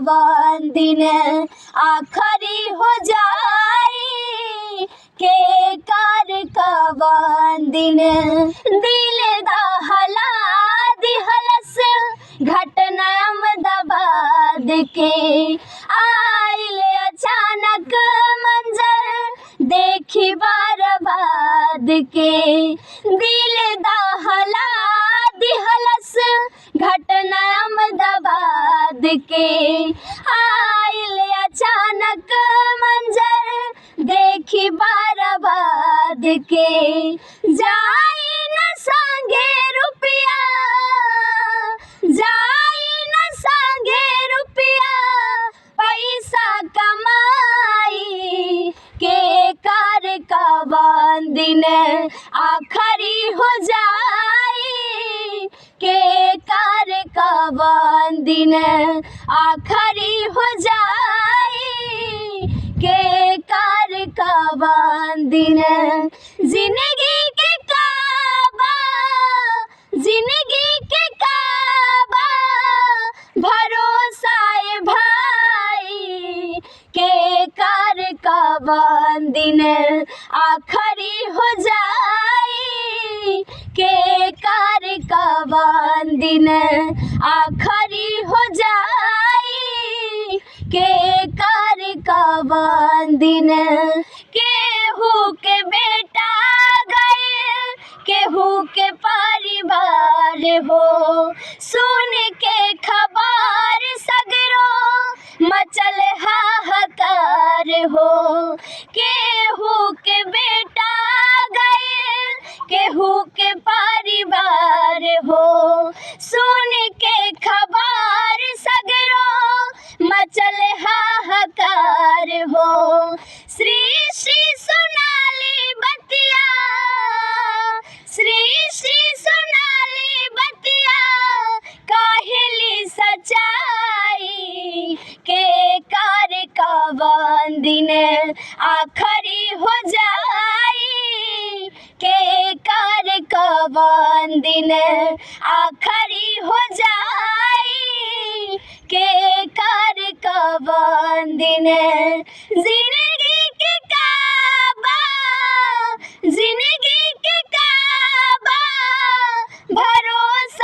कवन दिन आखरी हो जाई के कार कवन दिन दिल दहला दिहलस घटना अहमदाबाद के आइल अचानक मंजर देखी बर्बाद के दिल दहला दिहलस घटना अहमदाबाद के आइल अचानक मंजर देखी बर्बाद के जाई न संगे रुपया जाई न संगे रुपया पैसा कमाई के कार कवन दिन आखरी हो जाई के कार कवन दिन आखरी हो जाई के कार कवन दिन जिंदगी के काबा जिंदगी के काबा भरोसा ए भाई के कार कवन दिन आखरी हो जाई के कार कवन दिन आखरी हो जाई के कार कवन दिन केहू के बेटा गए केहू के परिवार हो सुन के खबर सगरो मचल हाहाकार हो केहू के बेटा गए केहू के परिवार हो सुन के खबर सगरो मचल हाहाकार हो श्री श्री सोनाली बतिया श्री श्री सोनाली बतिया काहेली सच्चाई के कार कवन दिन आखरी हो जाई के कार कवन दिन आखरी हो जाई के कार कवन दिन